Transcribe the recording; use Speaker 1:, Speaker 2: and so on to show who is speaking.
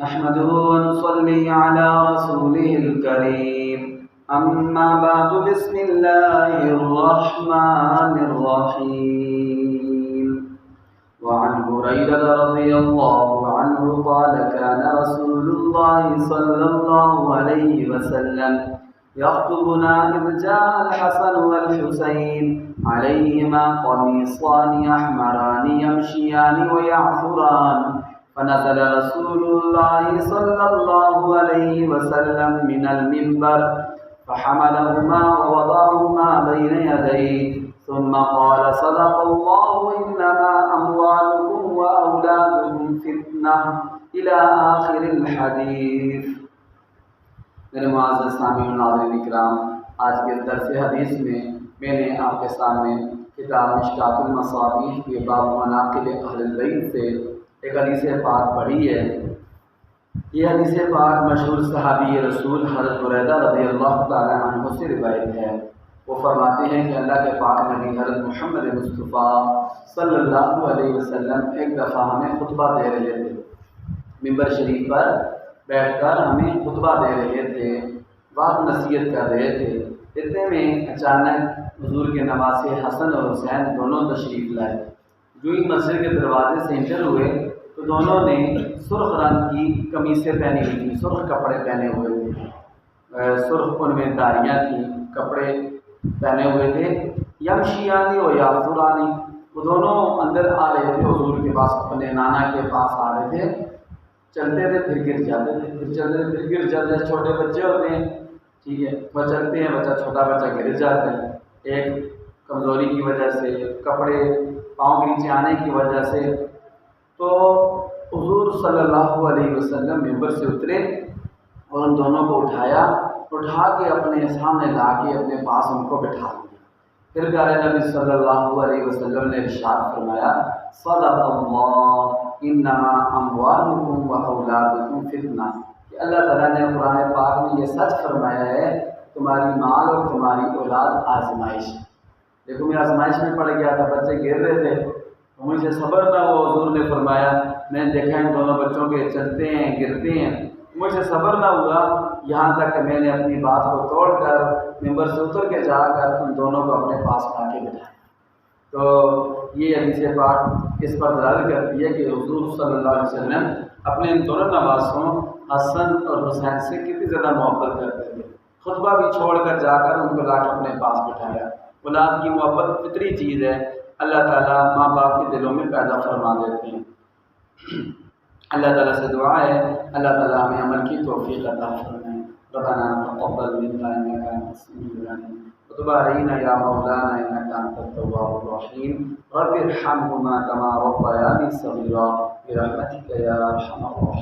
Speaker 1: نحمده ونصلي على رسوله الكريم أما بعد بسم الله الرحمن الرحيم وعن هريرة رضي الله عنه قال كان رسول الله صلى الله عليه وسلم يخطبنا إذ جاء الحسن والحسين عليهما قميصان أحمران يمشيان ويعثران فنزل رسول الله صلى الله عليه وسلم من المنبر فحملهما ووضعهما بين يديه ثم قال صدق الله إنما أموالكم وأولادكم فتنة إلى آخر الحديث۔ میرے معزز سامعین و ناظرین اکرام، آج کے درس حدیث میں نے آپ کے سامنے کتاب مشکاۃ المصابیح کے باب مناقب اہل البیت سے ایک حدیث پاک پڑھی ہے۔ یہ حدیث پاک مشہور صحابی رسول حضرت بریدہ رضی اللہ تعالی عنہ سے روایت ہے۔ وہ فرماتے ہیں کہ اللہ کے پاک نبی حضرت محمد مصطفیٰ صلی اللہ علیہ وسلم ایک دفعہ ہمیں خطبہ دے رہے تھے، ممبر شریف پر بیٹھ کر ہمیں خطبہ دے رہے تھے، بات نصیحت کر رہے تھے۔ اتنے میں اچانک حضور کے نواسے حسن اور حسین دونوں تشریف لائے۔ جو ہی مسجد کے دروازے سے انٹر ہوئے تو دونوں نے سرخ رنگ کی قمیصیں پہنی ہوئی تھیں، سرخ کپڑے پہنے ہوئے تھے، سرخ ان میں داڑیاں تھیں، کپڑے پہنے ہوئے تھے۔ یمشیانی و یعثرانی، وہ دونوں اندر آ رہے تھے حضور کے پاس، اپنے نانا کے پاس آ رہے تھے۔ چلتے تھے پھر گر جاتے تھے، پھر چلتے تھے پھر گر جاتے تھے۔ چھوٹے بچے ہوتے ہیں، ٹھیک ہے، وہ چلتے ہیں، چھوٹا بچہ گر جاتا ہے، ایک کمزوری کی وجہ سے، کپڑے پاؤں کے نیچے آنے کی وجہ سے۔ تو حضور صلی اللہ علیہ وسلم ممبر سے اترے اور ان دونوں کو اٹھا کے اپنے سامنے لا کے اپنے پاس ان کو بٹھا دیا۔ پھر پیارے نبی صلی اللہ علیہ وسلم نے ارشاد فرمایا صدق اللہ انما اموالکم و اولادکم فتنہ، کہ اللہ تعالیٰ نے قرآن پاک میں یہ سچ فرمایا ہے تمہاری مال اور تمہاری اولاد آزمائش ہے۔ دیکھو میں آزمائش میں پڑ گیا تھا، بچے گر رہے تھے، مجھے صبر نہ ہوا۔ حضور نے فرمایا میں نے دیکھا ان دونوں بچوں کے چلتے ہیں گرتے ہیں، مجھے صبر نہ ہوا، یہاں تک کہ میں نے اپنی بات کو توڑ کر ممبر سے اتر کے جا کر ان دونوں کو اپنے پاس لا کے بٹھایا۔ تو یہ حدیث پاک اس پر دلالت کرتی ہے کہ حضور صلی اللہ علیہ وسلم اپنے ان دونوں نواسوں حسن اور حسین سے کتنی زیادہ محبت کرتے تھے۔ خطبہ بھی چھوڑ کر جا کر ان کو لا کے اپنے پاس بٹھایا۔ اولاد کی محبت فطری چیز ہے، اللہ تعالیٰ ماں باپ کے دلوں میں پیدا فرما دیتے ہیں۔ اللہ تعالیٰ سے دعا ہے اللہ تعالیٰ ہمیں عمل کی توفیق عطا فرمائے۔ ربنا تقبل منا انك انت السميع العليم وتب علينا يا مولانا انك انت التواب الرحيم رب ارحمهما كما ربياني صغيرا برحمتك يا ارحم الراحمين۔